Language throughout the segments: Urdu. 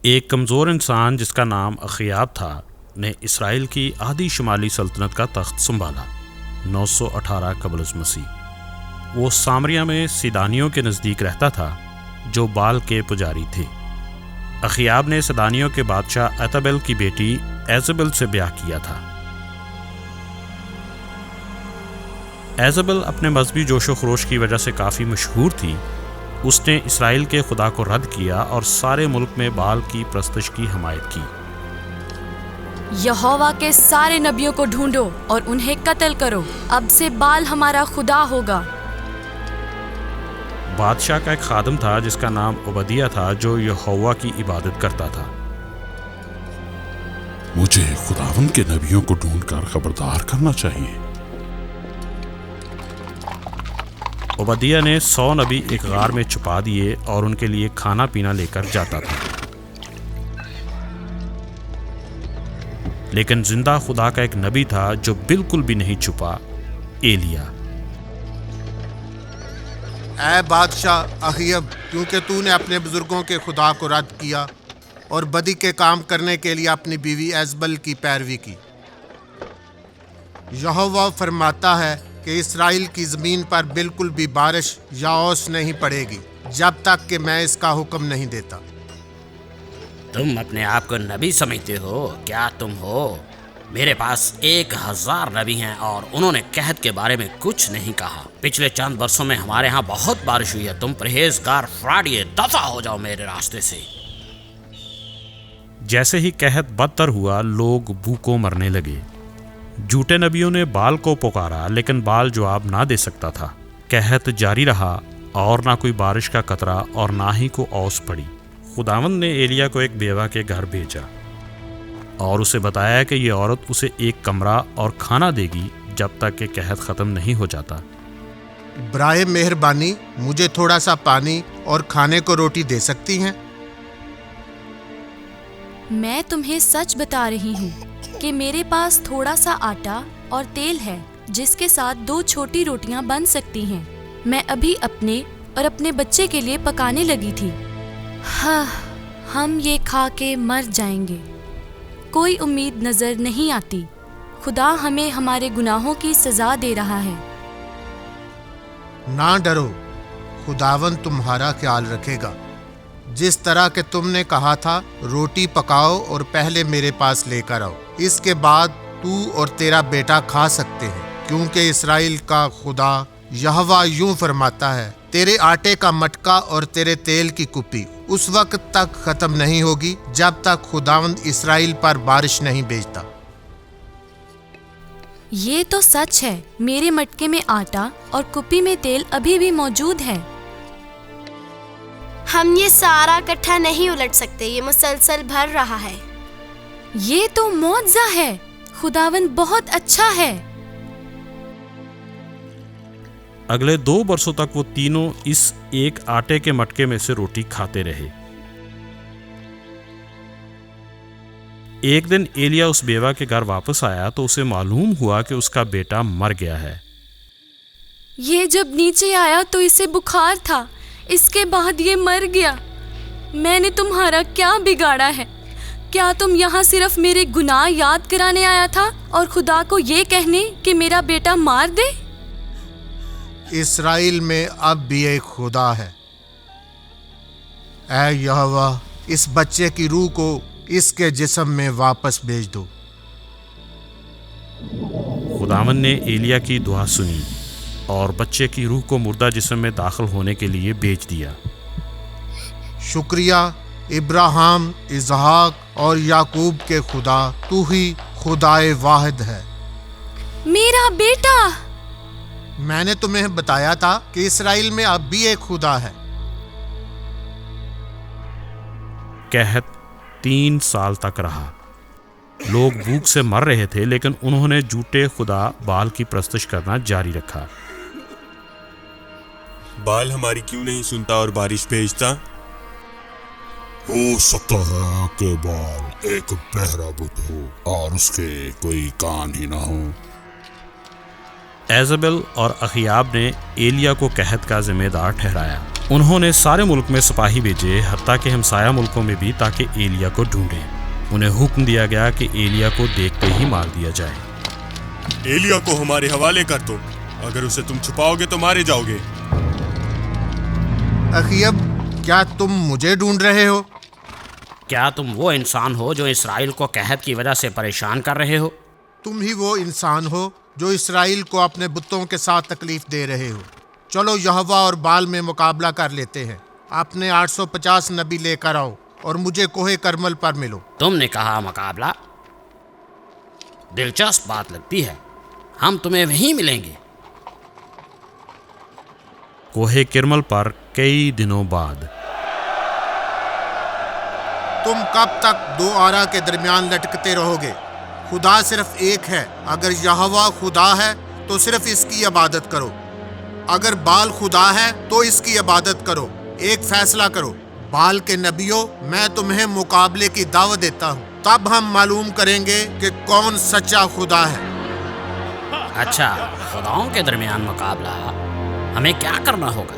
ایک کمزور انسان جس کا نام اخیاب تھا نے اسرائیل کی آدھی شمالی سلطنت کا تخت سنبھالا 918 قبل از مسیح۔ وہ سامریہ میں سیدانیوں کے نزدیک رہتا تھا جو بال کے پجاری تھے۔ اخیاب نے سیدانیوں کے بادشاہ ایتبل کی بیٹی ایزبل سے بیاہ کیا تھا۔ ایزبل اپنے مذہبی جوش و خروش کی وجہ سے کافی مشہور تھی۔ اس نے اسرائیل کے خدا کو رد کیا اور سارے ملک میں بال کی پرستش کی حمایت کی۔ یہوہ کے سارے نبیوں کو ڈھونڈو اور انہیں قتل کرو، اب سے بال ہمارا خدا ہوگا۔ بادشاہ کا ایک خادم تھا جس کا نام عبدیہ تھا جو یہوہ کی عبادت کرتا تھا۔ مجھے خداوند کے نبیوں کو ڈھونڈ کر خبردار کرنا چاہیے۔ عبدیہ نے 100 نبی ایک غار میں چھپا دیے اور ان کے لیے کھانا پینا لے کر جاتا تھا، لیکن زندہ خدا کا ایک نبی تھا جو بالکل بھی نہیں چھپا، ایلیا۔ اے بادشاہ اخیب، کیونکہ تو نے اپنے بزرگوں کے خدا کو رد کیا اور بدی کے کام کرنے کے لیے اپنی بیوی ایزبل کی پیروی کی، یہوہ فرماتا ہے کہ اسرائیل کی زمین پر بالکل بھی بارش یا اوس نہیں پڑے گی جب تک کہ میں اس کا حکم نہیں دیتا۔ تم اپنے آپ کو نبی سمجھتے ہو؟ کیا تم ہو؟ میرے پاس 1000 نبی ہیں اور انہوں نے قحط کے بارے میں کچھ نہیں کہا۔ پچھلے چند برسوں میں ہمارے ہاں بہت بارش ہوئی ہے۔ تم پرہیزگار فراڈیے، دفع ہو جاؤ میرے راستے سے۔ جیسے ہی قحط بدتر ہوا، لوگ بھوکوں مرنے لگے۔ جھوٹے نبیوں نے بال کو پکارا لیکن بال جواب نہ دے سکتا تھا۔ قحط جاری رہا اور نہ کوئی بارش کا قطرہ اور نہ ہی کوئی اوس پڑی۔ خداوند نے ایلیا کو ایک بیوہ کے گھر بھیجا اور اسے بتایا کہ یہ عورت اسے ایک کمرہ اور کھانا دے گی جب تک کہ قحط ختم نہیں ہو جاتا۔ برائے مہربانی مجھے تھوڑا سا پانی اور کھانے کو روٹی دے سکتی ہیں؟ میں تمہیں سچ بتا رہی ہوں کہ میرے پاس تھوڑا سا آٹا اور تیل ہے جس کے ساتھ 2 چھوٹی روٹیاں بن سکتی ہیں۔ میں ابھی اپنے اور اپنے بچے کے لیے پکانے لگی تھی۔ ہم یہ کھا کے مر جائیں گے۔ کوئی امید نظر نہیں آتی۔ خدا ہمیں ہمارے گناہوں کی سزا دے رہا ہے۔ نہ ڈرو، خداوند تمہارا خیال رکھے گا۔ جس طرح کہ تم نے کہا تھا، روٹی پکاؤ اور پہلے میرے پاس لے کر آؤ۔ اس کے بعد تو اور تیرا بیٹا کھا سکتے ہیں، کیونکہ اسرائیل کا خدا یہوہ یوں فرماتا ہے، تیرے آٹے کا مٹکا اور تیرے تیل کی کپی اس وقت تک ختم نہیں ہوگی جب تک خداوند اسرائیل پر بارش نہیں بھیجتا۔ یہ تو سچ ہے، میرے مٹکے میں آٹا اور کپی میں تیل ابھی بھی موجود ہے۔ ہم یہ سارا کٹھا نہیں الٹ سکتے، یہ مسلسل بھر رہا ہے۔ یہ تو معجزہ ہے، خداوند بہت اچھا ہے۔ اگلے 2 برسوں تک وہ تینوں اس ایک آٹے کے مٹکے میں سے روٹی کھاتے رہے۔ ایک دن ایلیا اس بیوہ کے گھر واپس آیا تو اسے معلوم ہوا کہ اس کا بیٹا مر گیا ہے۔ یہ جب نیچے آیا تو اسے بخار تھا، اس کے بعد یہ مر گیا۔ میں نے تمہارا کیا بگاڑا ہے؟ کیا تم یہاں صرف میرے گناہ یاد کرانے آیا تھا اور خدا کو یہ کہنے کہ میرا بیٹا مار دے؟ اسرائیل میں اب بھی ایک خدا ہے۔ اے یہوہ، اس بچے کی روح کو اس کے جسم میں واپس بھیج دو۔ خداوند نے ایلیا کی دعا سنی اور بچے کی روح کو مردہ جسم میں داخل ہونے کے لیے بھیج دیا۔ شکریہ ابراہیم، اسحاق اور یعقوب کے خدا، تو ہی خدائے واحد ہے۔ میرا بیٹا! میں نے تمہیں بتایا تھا کہ اسرائیل میں اب بھی ایک خدا ہے۔ قحط 3 سال تک رہا۔ لوگ بھوک سے مر رہے تھے لیکن انہوں نے جھوٹے خدا بال کی پرستش کرنا جاری رکھا۔ بال ہماری کیوں نہیں سنتا اور بارش بھیجتا؟ ہو سکتا ہے کہ بال ایک بہرا بت ہو اور اس کے کوئی کان ہی نہ ہو۔ ایزابل اور اخیاب نے ایلیا کو قحط کا ذمہ دار ٹھہرایا۔ انہوں نے سارے ملک میں سپاہی بھیجے، حتیٰ کہ ہمسایہ ملکوں میں بھی، تاکہ ایلیا کو ڈھونڈیں۔ انہیں حکم دیا گیا کہ ایلیا کو دیکھتے ہی مار دیا جائے۔ ایلیا کو ہمارے حوالے کر دو، اگر اسے تم چھپاؤ گے تو مارے جاؤ گے۔ اخیب، کیا تم مجھے ڈھونڈ رہے ہو؟ کیا تم وہ انسان ہو جو اسرائیل کو قحط کی وجہ سے پریشان کر رہے ہو؟ تم ہی وہ انسان ہو جو اسرائیل کو اپنے بتوں کے ساتھ تکلیف دے رہے ہو۔ چلو یہوہ اور بال میں مقابلہ کر لیتے ہیں۔ اپنے 850 نبی لے کر آؤ اور مجھے کوہ کرمل پر ملو۔ تم نے کہا مقابلہ؟ دلچسپ بات لگتی ہے، ہم تمہیں وہیں ملیں گے۔ کوہ کرمل پر کئی دنوں بعد۔ تم کب تک دو آرا کے درمیان لٹکتے رہو گے؟ خدا صرف ایک ہے۔ اگر یہوہ خدا ہے تو صرف اس کی عبادت کرو، اگر بال خدا ہے تو اس کی عبادت کرو۔ ایک فیصلہ کرو۔ بال کے نبیوں، میں تمہیں مقابلے کی دعوت دیتا ہوں، تب ہم معلوم کریں گے کہ کون سچا خدا ہے۔ اچھا، خداؤں کے درمیان مقابلہ، ہمیں کیا کرنا ہوگا؟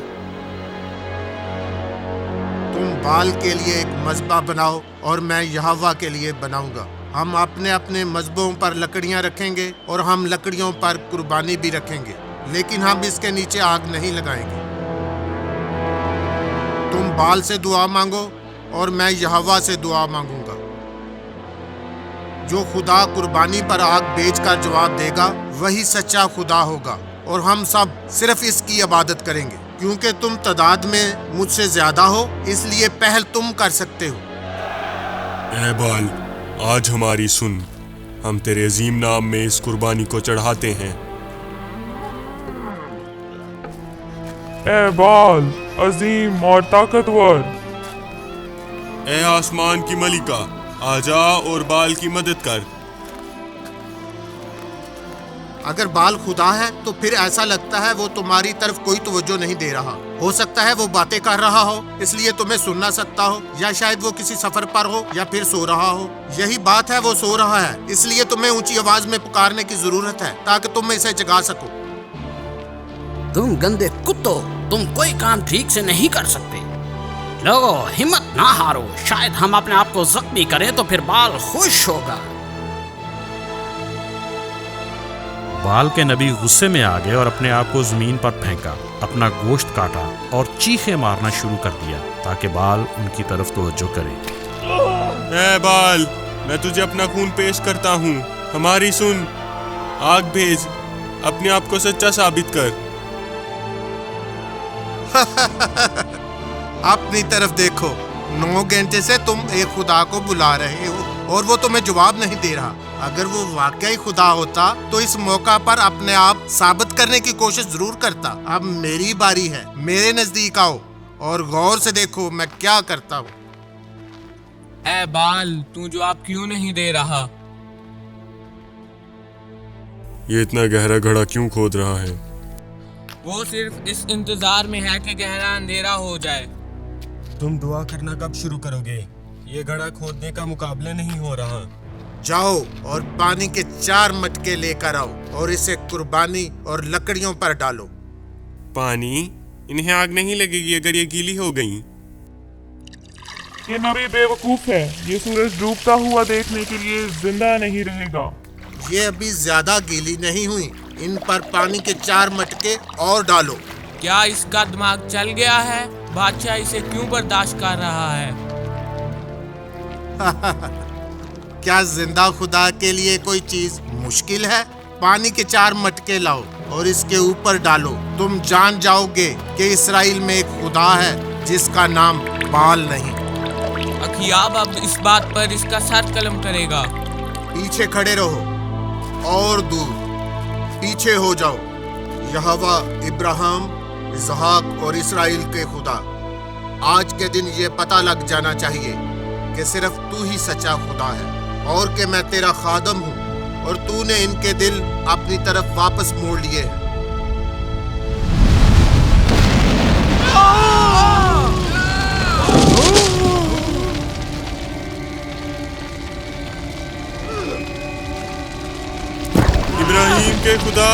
تم بال کے لیے ایک مذبح بناؤ اور میں یہوہ کے لیے بناؤں گا۔ ہم اپنے اپنے مذبحوں پر لکڑیاں رکھیں گے اور ہم لکڑیوں پر قربانی بھی رکھیں گے، لیکن ہم اس کے نیچے آگ نہیں لگائیں گے۔ تم بال سے دعا مانگو اور میں یہوہ سے دعا مانگوں گا۔ جو خدا قربانی پر آگ بیچ کر جواب دے گا وہی سچا خدا ہوگا، اور ہم سب صرف اس کی عبادت کریں گے۔ کیونکہ تم تعداد میں مجھ سے زیادہ ہو، اس لیے پہل تم کر سکتے ہو۔ اے بال، آج ہماری سن، ہم تیرے عظیم نام میں اس قربانی کو چڑھاتے ہیں۔ اے بال عظیم اور طاقتور، اے آسمان کی ملکہ، آ جا اور بال کی مدد کر۔ اگر بال خدا ہے تو پھر ایسا لگتا ہے وہ تمہاری طرف کوئی توجہ نہیں دے رہا۔ ہو سکتا ہے وہ باتیں کر رہا ہو، اس لیے تمہیں سن نہ سکتا ہو، یا شاید وہ کسی سفر پر ہو یا پھر سو رہا ہو۔ یہی بات ہے، وہ سو رہا ہے، اس لیے تمہیں اونچی آواز میں پکارنے کی ضرورت ہے تاکہ تم اسے جگا سکو۔ تم گندے کتو، تم کوئی کام ٹھیک سے نہیں کر سکتے۔ لوگو، ہمت نہ ہارو، شاید ہم اپنے آپ کو زخمی کریں تو پھر بال خوش ہوگا۔ بال کے نبی غصے میں آ گئے اور اپنے آپ کو زمین پر پھینکا، اپنا گوشت کاٹا اور چیخیں مارنا شروع کر دیا تاکہ بال ان کی طرف توجہ کرے۔ اے بال، میں تجھے اپنا خون پیش کرتا ہوں، ہماری سن، آگ بھیج، اپنے آپ کو سچا ثابت کر۔ اپنی طرف دیکھو، 9 گھنٹے سے تم ایک خدا کو بلا رہے ہو اور وہ تمہیں جواب نہیں دے رہا۔ اگر وہ واقعی خدا ہوتا تو اس موقع پر اپنے آپ ثابت کرنے کی کوشش ضرور کرتا۔ اب میری باری ہے، میرے نزدیک آؤ اور غور سے دیکھو میں کیا کرتا ہوں۔ اے بال، تو جواب کیوں نہیں دے رہا؟ یہ اتنا گہرا گھڑا کیوں کھود رہا ہے؟ وہ صرف اس انتظار میں ہے کہ گہرا اندھیرا ہو جائے۔ تم دعا کرنا کب شروع کرو گے؟ یہ گھڑا کھودنے کا مقابلہ نہیں ہو رہا۔ جاؤ اور پانی کے 4 مٹکے لے کر آؤ اور اسے قربانی اور لکڑیوں پر ڈالو۔ پانی؟ انہیں آگ نہیں لگے گی اگر یہ گیلی ہو گئی۔ یہ نبی بے وقوف ہے، یہ سورج ڈوبتا ہوا دیکھنے کے لیے زندہ نہیں رہے گا۔ یہ ابھی زیادہ گیلی نہیں ہوئی، ان پر پانی کے 4 مٹکے اور ڈالو۔ کیا اس کا دماغ چل گیا ہے؟ بادشاہ اسے کیوں برداشت کر رہا ہے؟ کیا زندہ خدا کے لیے کوئی چیز مشکل ہے؟ پانی کے 4 مٹکے لاؤ اور اس کے اوپر ڈالو۔ تم جان جاؤ گے کہ اسرائیل میں ایک خدا ہے جس کا نام بال نہیں۔ اخیاب اب اس بات پر اس کا سر قلم کرے گا۔ پیچھے کھڑے رہو اور دور پیچھے ہو جاؤ۔ یہوہ ابراہیم، اسحاق اور اسرائیل کے خدا، آج کے دن یہ پتہ لگ جانا چاہیے کہ صرف تو ہی سچا خدا ہے اور کہ میں تیرا خادم ہوں اور تو نے ان کے دل اپنی طرف واپس موڑ لیے ہیں۔ ابراہیم کے خدا،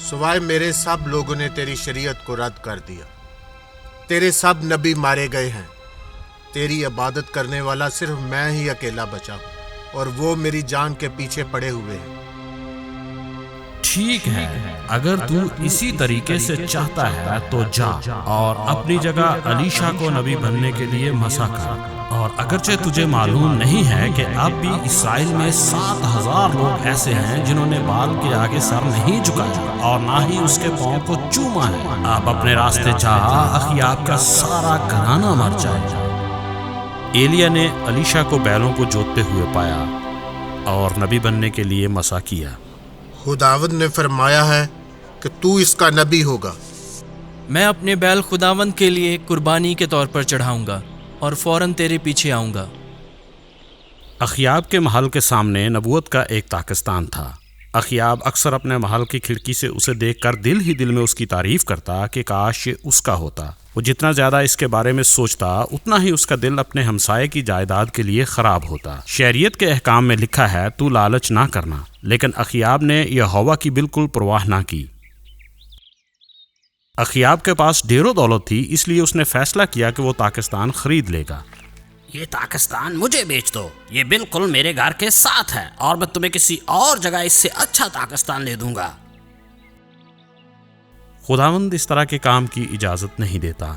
سوائے میرے سب لوگوں نے تیری شریعت کو رد کر دیا. تیرے سب نبی مارے گئے ہیں. تیری عبادت کرنے والا صرف میں ہی اکیلا بچا ہوں اور وہ میری جان کے پیچھے پڑے ہوئے ہیں. ٹھیک ہے، اگر تو اسی طریقے سے چاہتا ہے تو جا اور اپنی جگہ علیشا کو نبی بننے کے لیے مسا کر. اور اگرچہ تجھے معلوم نہیں ہے کہ اب بھی اسرائیل میں 7,000 لوگ ایسے ہیں جنہوں نے بال کے آگے سر نہیں جھکایا اور نہ ہی اس کے پاؤں کو چوما ہے. اب اپنے راستے جا، اخیاب کا سارا گھرانہ مر جائے. ایلیا نے علیشا کو بیلوں کو جوتتے ہوئے پایا اور نبی بننے کے لیے مسا کیا. خداوند نے فرمایا ہے کہ تو اس کا نبی ہوگا. میں اپنے بیل خداوند کے لیے قربانی کے طور پر چڑھاؤں گا اور فوراً تیرے پیچھے آؤں گا. اخیاب کے محل کے سامنے نبوت کا ایک تاکستان تھا. اخیاب اکثر اپنے محل کی کھڑکی سے اسے دیکھ کر دل ہی دل میں اس کی تعریف کرتا کہ کاش یہ اس کا ہوتا. وہ جتنا زیادہ اس کے بارے میں سوچتا اتنا ہی اس کا دل اپنے ہمسائے کی جائیداد کے لیے خراب ہوتا. شریعت کے احکام میں لکھا ہے تو لالچ نہ کرنا، لیکن اخیاب نے یہوہ کی بالکل پرواہ نہ کی. اخیاب کے پاس ڈھیر و دولت تھی، اس لیے اس نے فیصلہ کیا کہ وہ تاکستان خرید لے گا. یہ تاکستان مجھے بیچ دو، یہ بالکل میرے گھر کے ساتھ ہے اور میں تمہیں کسی اور جگہ اس سے اچھا تاکستان لے دوں گا. خداوند اس طرح کے کام کی اجازت نہیں دیتا.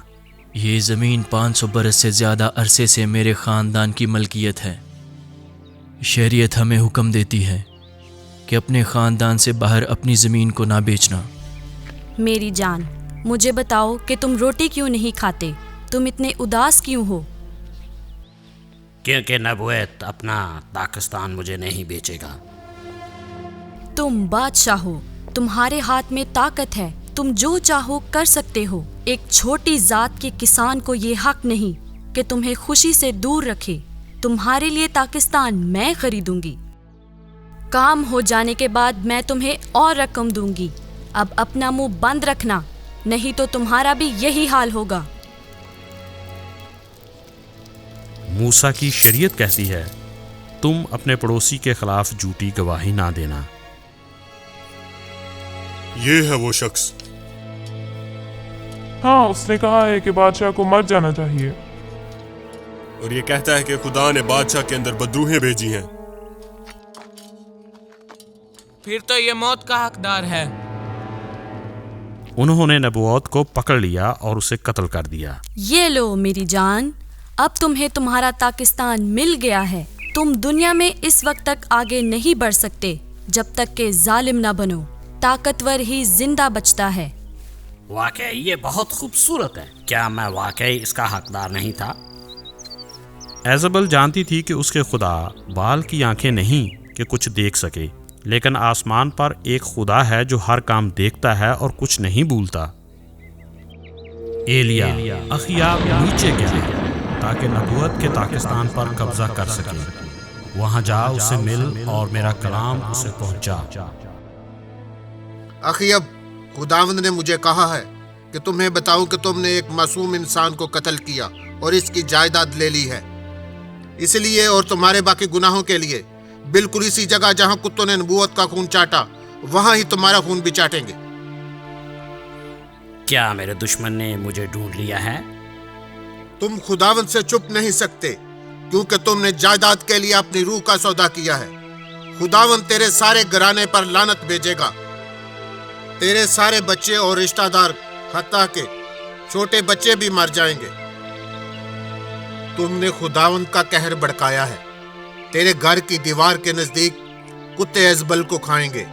یہ زمین 500 برس سے زیادہ عرصے سے میرے خاندان کی ملکیت ہے. شریعت ہمیں حکم دیتی ہے کہ اپنے خاندان سے باہر اپنی زمین کو نہ بیچنا. میری جان، مجھے بتاؤ کہ تم روٹی کیوں نہیں کھاتے؟ تم اتنے اداس کیوں ہو؟ کیونکہ نبوت اپنا پاکستان مجھے نہیں بیچے گا. تم بادشاہ ہو، تمہارے ہاتھ میں طاقت ہے، تم جو چاہو کر سکتے ہو. ایک چھوٹی ذات کے کسان کو یہ حق نہیں کہ تمہیں خوشی سے دور رکھے. تمہارے لیے پاکستان میں خریدوں گی. کام ہو جانے کے بعد میں تمہیں اور رقم دوں گی. اب اپنا منہ بند رکھنا، نہیں تو تمہارا بھی یہی حال ہوگا. موسیٰ کی شریعت کہتی ہے تم اپنے پڑوسی کے خلاف جھوٹی گواہی نہ دینا. یہ ہے وہ شخص. ہاں، اس نے کہا ہے کہ بادشاہ کو مر جانا چاہیے. اور یہ کہتا ہے کہ خدا نے بادشاہ کے اندر بدروہیں بھیجی ہیں. پھر تو یہ موت کا حقدار ہے. انہوں نے نبوت کو پکڑ لیا اور اسے قتل کر دیا. یہ لو میری جان، اب تمہیں تمہارا پاکستان مل گیا ہے. تم دنیا میں اس وقت تک آگے نہیں بڑھ سکتے جب تک کہ ظالم نہ بنو. طاقتور ہی زندہ بچتا ہے. واقعی یہ بہت خوبصورت ہے. کیا میں واقعی اس کا حقدار نہیں تھا؟ ایزبل جانتی تھی کہ اس کے خدا بال کی آنکھیں نہیں کہ کچھ دیکھ سکے، لیکن آسمان پر ایک خدا ہے جو ہر کام دیکھتا ہے اور کچھ نہیں بھولتا. ایلیا اخیاب نیچے گیا تاکہ نبوت کے پاکستان پر قبضہ کر سکے. وہاں جا اسے مل اور میرا کلام اسے پہنچا. اخیاب، خداوند نے مجھے کہا ہے کہ تمہیں بتاؤں کہ تم نے ایک معصوم انسان کو قتل کیا اور اس کی جائیداد لے لی ہے. اس لیے اور تمہارے باقی گناہوں کے لیے بالکل اسی جگہ جہاں کتوں نے نبوت کا خون چاٹا، وہاں ہی تمہارا خون بھی چاٹیں گے. کیا میرے دشمن نے مجھے ڈھونڈ لیا ہے؟ تم خداوند سے چھپ نہیں سکتے کیونکہ تم نے جائیداد کے لیے اپنی روح کا سودا کیا ہے. خداوند تیرے سارے گھرانے پر لعنت بھیجے گا. تیرے سارے بچے اور رشتہ دار، حتیٰ کہ چھوٹے بچے بھی مر جائیں گے. تم نے خداوند کا قہر بڑکایا ہے. تیرے گھر کی دیوار کے نزدیک کتے ایزبل کو کھائیں گے.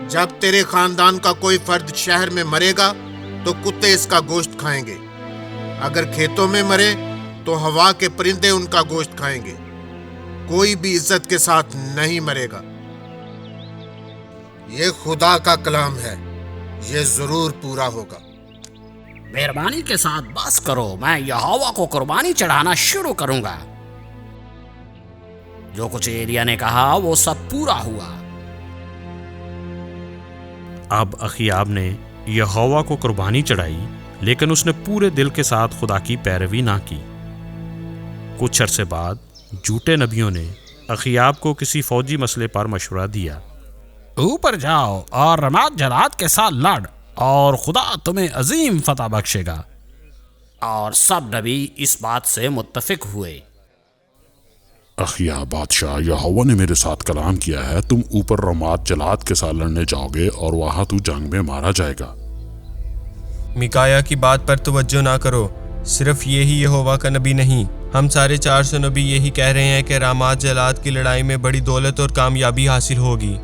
جب تیرے خاندان کا کوئی فرد شہر میں مرے گا تو کتے اس کا گوشت کھائیں گے. اگر کھیتوں میں مرے تو ہوا کے پرندے ان کا گوشت کھائیں گے. کوئی بھی عزت کے ساتھ نہیں مرے گا. یہ خدا کا کلام ہے، یہ ضرور پورا ہوگا. مہربانی کے ساتھ بس کرو، میں یہوہ کو قربانی چڑھانا شروع کروں گا. جو کچھ ایلیا نے کہا وہ سب پورا ہوا. اب اخیاب نے یہوہ کو قربانی چڑھائی، لیکن اس نے پورے دل کے ساتھ خدا کی پیروی نہ کی. کچھ عرصے بعد جھوٹے نبیوں نے اخیاب کو کسی فوجی مسئلے پر مشورہ دیا. اوپر جاؤ اور رماد جلاد کے ساتھ لڑ اور خدا تمہیں عظیم فتح بخشے گا۔ اور سب نبی اس بات سے متفق ہوئے۔ اخیا بادشاہ، یہوہ نے میرے ساتھ کلام کیا ہے، تم اوپر رماد جلاد کے ساتھ لڑنے جاؤ گے اور وہاں تو جنگ میں مارا جائے گا۔ میکایا کی بات پر توجہ نہ کرو، صرف یہی یہوہ کا نبی نہیں، ہم سارے 400 نبی یہی کہہ رہے ہیں کہ رامات جلاد کی لڑائی میں بڑی دولت اور کامیابی حاصل ہوگی۔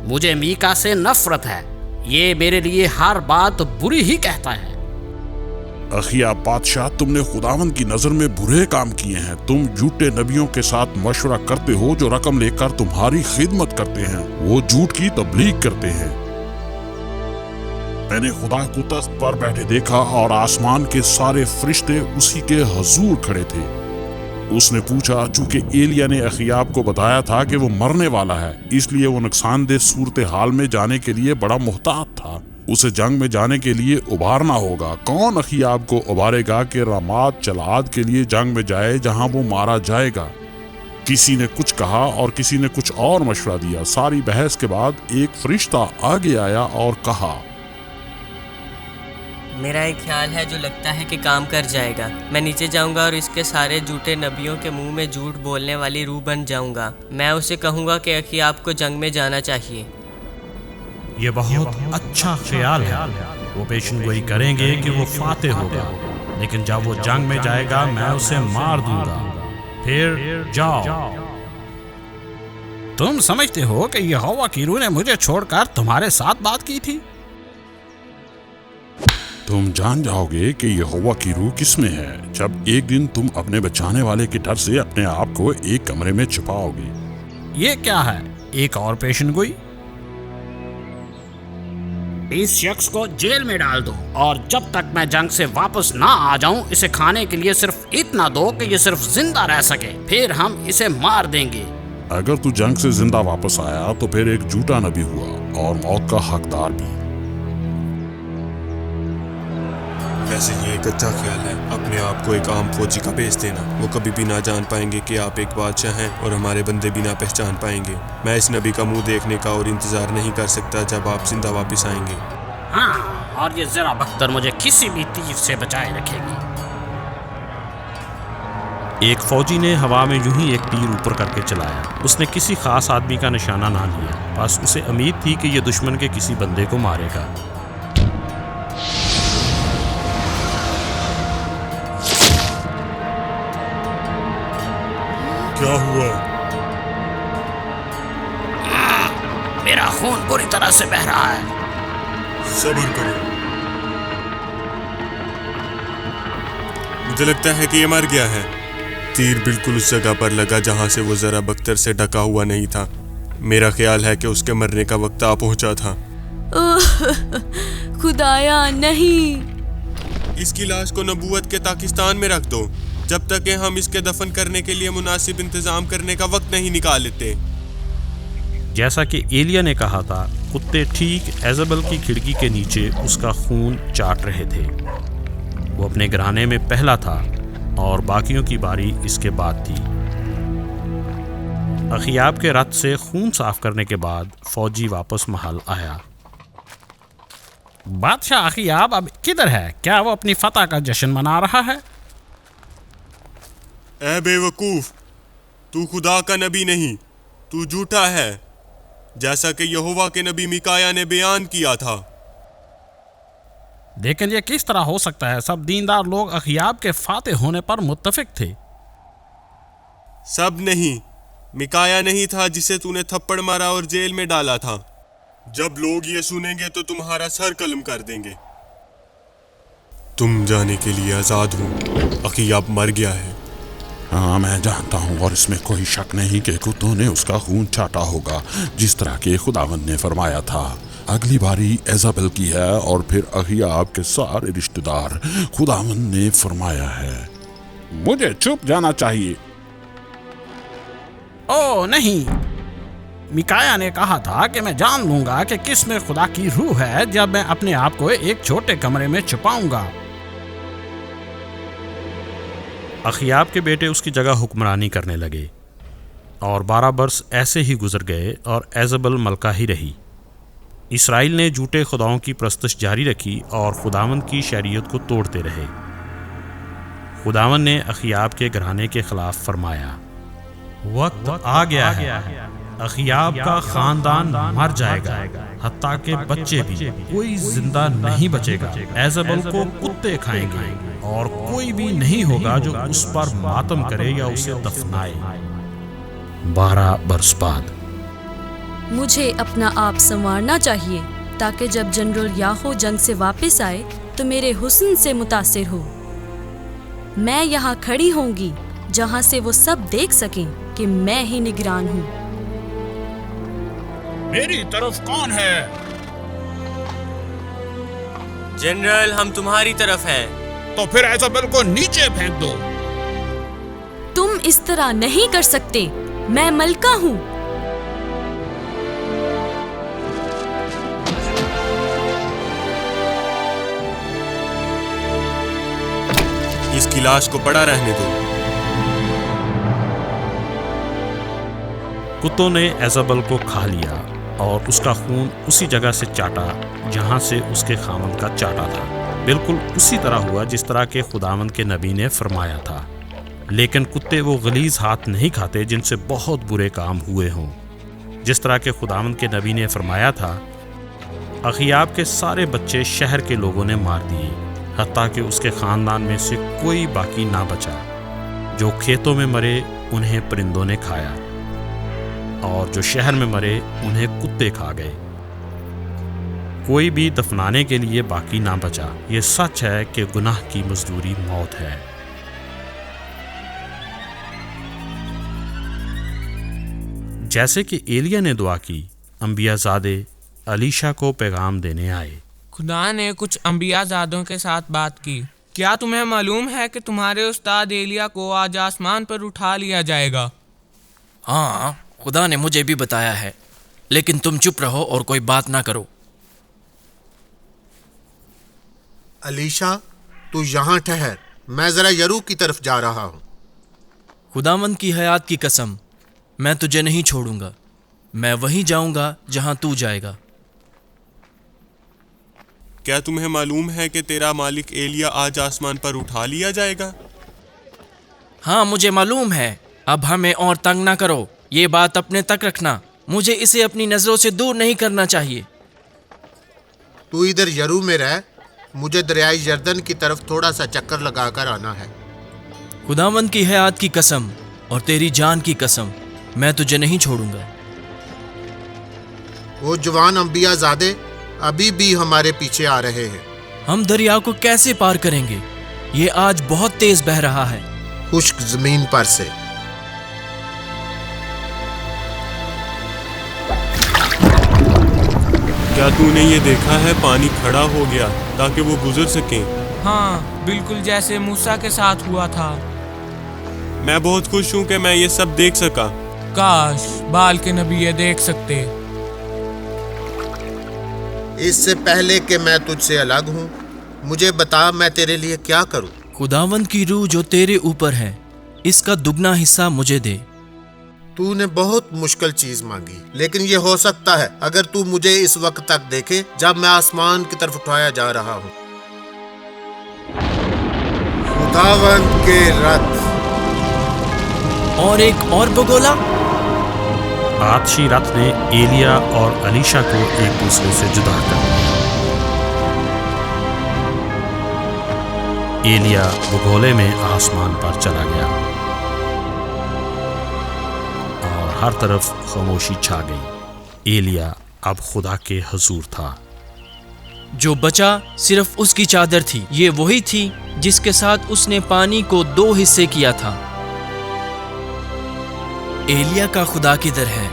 مجھے میکا سے نفرت ہے، یہ میرے لیے ہر بات بری ہی کہتا ہے۔ اخیا بادشاہ، تم نے خداوند کی نظر میں برے کام کیے ہیں، تم جھوٹے نبیوں کے ساتھ مشورہ کرتے ہو جو رقم لے کر تمہاری خدمت کرتے ہیں، وہ جھوٹ کی تبلیغ کرتے ہیں۔ میں نے خدا کو تخت پر بیٹھے دیکھا اور آسمان کے سارے فرشتے اسی کے حضور کھڑے تھے۔ اس نے پوچھا، چونکہ ایلیا نے اخیاب کو بتایا تھا کہ وہ مرنے والا ہے، اس لیے وہ نقصان دہ صورتحال میں جانے کے لیے بڑا محتاط تھا، اسے جنگ میں جانے کے لیے ابھارنا ہوگا۔ کون اخیاب کو ابھارے گا کہ رامات جلاد کے لیے جنگ میں جائے جہاں وہ مارا جائے گا؟ کسی نے کچھ کہا اور کسی نے کچھ اور مشورہ دیا۔ ساری بحث کے بعد ایک فرشتہ آگے آیا اور کہا، میرا ایک خیال ہے جو لگتا ہے کہ کام کر جائے گا۔ میں نیچے جاؤں گا اور اس کے سارے جھوٹے نبیوں کے منہ میں جھوٹ بولنے والی روح بن جاؤں گا۔ میں اسے کہوں گا کہ اخیاب کو جنگ میں جانا چاہیے۔ یہ بہت اچھا خیال ہے، وہ پیشن گوئی کریں گے کہ وہ فاتح ہوگا، لیکن جب وہ جنگ میں جائے گا میں اسے مار دوں گا۔ پھر جاؤ۔ تم سمجھتے ہو کہ یہوہ کی روح نے مجھے چھوڑ کر تمہارے ساتھ بات کی تھی؟ تم جان جاؤ گے کہ یہوہ کی روح کس میں ہے جب ایک دن تم اپنے بچانے والے کے ڈر سے اپنے آپ کو ایک کمرے میں چھپاؤ گے۔ یہ کیا ہے؟ ایک اور پیشن گوئی؟ اس شخص کو جیل میں ڈال دو اور جب تک میں جنگ سے واپس نہ آ جاؤں اسے کھانے کے لیے صرف اتنا دو کہ یہ صرف زندہ رہ سکے، پھر ہم اسے مار دیں گے۔ اگر تو جنگ سے زندہ واپس آیا تو پھر ایک جھوٹا نبی ہوا اور موت کا حقدار بھی۔ ویسے یہ ایک اچھا خیال ہے، اپنے آپ کو ایک عام فوجی کا بھیج دینا، وہ کبھی بھی نہ جان پائیں گے کہ آپ ایک بادشاہ ہیں اور ہمارے بندے بھی نہ پہچان پائیں گے۔ میں اس نبی کا منہ دیکھنے کا اور انتظار نہیں کر سکتا جب آپ زندہ واپس آئیں گے۔ ہاں، اور یہ ذرا بختر مجھے کسی بھی تیر سے بچائے رکھے گی۔ ایک فوجی نے ہوا میں یوں ہی ایک تیر اوپر کر کے چلایا۔ اس نے کسی خاص آدمی کا نشانہ نہ لیا، بس اسے امید تھی کہ یہ دشمن کے کسی بندے کو مارے گا۔ کیا ہوا؟ میرا خون بری طرح سے بہہ رہا ہے۔ صبر کرو، مجھے لگتا ہے کہ یہ مر گیا ہے۔ تیر بالکل اس جگہ پر لگا جہاں سے وہ ذرا بختر سے ڈھکا ہوا نہیں تھا۔ میرا خیال ہے کہ اس کے مرنے کا وقت آ پہنچا تھا۔ خدایا نہیں! اس کی لاش کو نبوت کے پاکستان میں رکھ دو جب تک کہ ہم اس کے دفن کرنے کے لیے مناسب انتظام کرنے کا وقت نہیں نکال لیتے۔ جیسا کہ ایلیا نے کہا تھا، کتے ٹھیک ایزابل کی کھڑکی کے نیچے اس کا خون چاٹ رہے تھے۔ وہ اپنے گھرانے میں پہلا تھا اور باقیوں کی باری اس کے بعد تھی۔ اخیاب کے رتھ سے خون صاف کرنے کے بعد فوجی واپس محل آیا۔ بادشاہ اخیاب اب کدھر ہے؟ کیا وہ اپنی فتح کا جشن منا رہا ہے؟ اے بے وقوف، تو خدا کا نبی نہیں، تو جھوٹا ہے، جیسا کہ یہوہ کے نبی میکایا نے بیان کیا تھا۔ لیکن یہ کس طرح ہو سکتا ہے؟ سب دیندار لوگ اخیاب کے فاتح ہونے پر متفق تھے۔ سب نہیں، میکایا نہیں تھا جسے تو نے تھپڑ مارا اور جیل میں ڈالا تھا۔ جب لوگ یہ سنیں گے تو تمہارا سر قلم کر دیں گے۔ تم جانے کے لیے آزاد ہو، اخیاب مر گیا ہے۔ ہاں میں جانتا ہوں، اور اس میں کوئی شک نہیں کہ کتوں نے اس کا خون چاٹا ہوگا، جس طرح کہ خداوند نے فرمایا تھا۔ اگلی باری ایزابل کی ہے اور پھر اخیاب کے سارے رشتہ دار، خداوند نے فرمایا ہے۔ مجھے چھپ جانا چاہیے۔ او نہیں، میکایا نے کہا تھا کہ میں جان لوں گا کہ کس میں خدا کی روح ہے جب میں اپنے آپ کو ایک چھوٹے کمرے میں چھپاؤں گا۔ اخیاب کے بیٹے اس کی جگہ حکمرانی کرنے لگے اور 12 برس ایسے ہی گزر گئے اور ایزبل ملکہ ہی رہی۔ اسرائیل نے جھوٹے خداؤں کی پرستش جاری رکھی اور خداوند کی شریعت کو توڑتے رہے۔ خداوند نے اخیاب کے گھرانے کے خلاف فرمایا، وقت آ گیا ہے، اخیاب کا خاندان مر جائے گا، حتیٰ کہ بچے بھی، کوئی زندہ نہیں بچے گا۔ ایزبل کو کتے کھائیں گے اور کوئی بھی نہیں ہوگا جو اس پر ماتم کرے یا اسے دفنائے۔ 12 برس بعد مجھے اپنا آپ سنوارنا چاہیے تاکہ جب جنرل یاہو جنگ سے واپس آئے تو میرے حسن سے متاثر ہو۔ میں یہاں کھڑی ہوں گی جہاں سے وہ سب دیکھ سکیں کہ میں ہی نگران ہوں۔ میری طرف کون ہے؟ جنرل، ہم تمہاری طرف ہیں۔ تو پھر ایزابل کو نیچے پھینک دو۔ تم اس طرح نہیں کر سکتے، میں ملکہ ہوں۔ اس کی لاش کو پڑا رہنے دو۔ کتوں نے ایزابل کو کھا لیا اور اس کا خون اسی جگہ سے چاٹا جہاں سے اس کے خاوند کا چاٹا تھا۔ بالکل اسی طرح ہوا جس طرح کہ خداوند کے نبی نے فرمایا تھا، لیکن کتے وہ غلیظ ہاتھ نہیں کھاتے جن سے بہت برے کام ہوئے ہوں۔ جس طرح کہ خداوند کے نبی نے فرمایا تھا، اخیاب کے سارے بچے شہر کے لوگوں نے مار دیے، حتیٰ کہ اس کے خاندان میں سے کوئی باقی نہ بچا۔ جو کھیتوں میں مرے انہیں پرندوں نے کھایا، اور جو شہر میں مرے انہیں کتے کھا گئے۔ کوئی بھی دفنانے کے لیے باقی نہ بچا۔ یہ سچ ہے کہ گناہ کی مزدوری موت ہے۔ جیسے کہ ایلیا نے دعا کی، انبیاء زادے الیشا کو پیغام دینے آئے۔ خدا نے کچھ انبیاء زادوں کے ساتھ بات کی۔ کیا تمہیں معلوم ہے کہ تمہارے استاد ایلیا کو آج آسمان پر اٹھا لیا جائے گا؟ ہاں، خدا نے مجھے بھی بتایا ہے، لیکن تم چپ رہو اور کوئی بات نہ کرو۔ الیشا، تو یہاں ٹھہر، میں ذرا یرو کی طرف جا رہا ہوں۔ خداوند کی حیات کی قسم، میں تجھے نہیں چھوڑوں گا، میں وہیں جاؤں گا جہاں تو جائے گا۔ کیا تمہیں معلوم ہے کہ تیرا مالک ایلیا آج آسمان پر اٹھا لیا جائے گا؟ ہاں، مجھے معلوم ہے۔ اب ہمیں اور تنگ نہ کرو، یہ بات اپنے تک رکھنا، مجھے اسے اپنی نظروں سے دور نہیں کرنا چاہیے۔ تو ادھر یرو میں رہ، مجھے دریائے یردن کی طرف تھوڑا سا چکر لگا کر آنا ہے۔ خداوند کی حیات کی قسم اور تیری جان کی قسم، میں تجھے نہیں چھوڑوں گا۔ وہ جوان انبیاء زادے ابھی بھی ہمارے پیچھے آ رہے ہیں۔ ہم دریا کو کیسے پار کریں گے؟ یہ آج بہت تیز بہہ رہا ہے۔ خشک زمین پر سے۔ کیا تو نے یہ دیکھا ہے؟ پانی کھڑا ہو گیا تاکہ وہ گزر سکیں۔ ہاں، بالکل جیسے موسیٰ کے ساتھ ہوا تھا۔ میں بہت خوش ہوں کہ میں یہ سب دیکھ سکا۔ کاش بال کے نبی یہ دیکھ سکتے۔ اس سے پہلے کہ میں تجھ سے الگ ہوں، مجھے بتا میں تیرے لیے کیا کروں؟ خداوند کی روح جو تیرے اوپر ہے، اس کا دگنا حصہ مجھے دے۔ تو نے بہت مشکل چیز مانگی، لیکن یہ ہو سکتا ہے اگر تو مجھے اس وقت تک دیکھے جب میں آسمان کی طرف اٹھایا جا رہا ہوں۔ خداوند کے رتھ۔ اور ایک اور بگولا؟ آتشی رتھ نے ایلیا اور الیشا کو ایک دوسرے سے جدا کر دیا۔ ایلیا بگولے میں آسمان پر چلا گیا اور ہر طرف خاموشی چھا گئی۔ ایلیا اب خدا کے حضور تھا۔ جو بچا صرف اس کی چادر تھی، یہ وہی تھی جس کے ساتھ اس نے پانی کو 2 حصے کیا تھا۔ ایلیا کا خدا کدھر ہے؟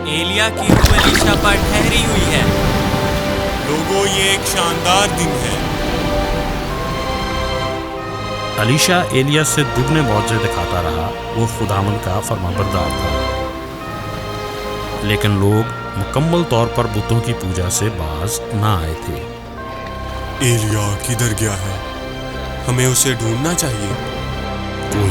ایلیا کی روح الیشا پر ٹھہری ہوئی ہے۔ لوگوں، یہ ایک شاندار دن ہے۔ الیشا ایلیا سے دگنے معجزے دکھاتا رہا۔ وہ خداوند کا فرمانبردار تھا، لیکن لوگ مکمل طور پر بتوں کی پوجا سے باز نہ آئے تھے۔ ایلیا کدھر گیا ہے؟ ہمیں اسے ڈھونڈنا چاہیے۔ کوئی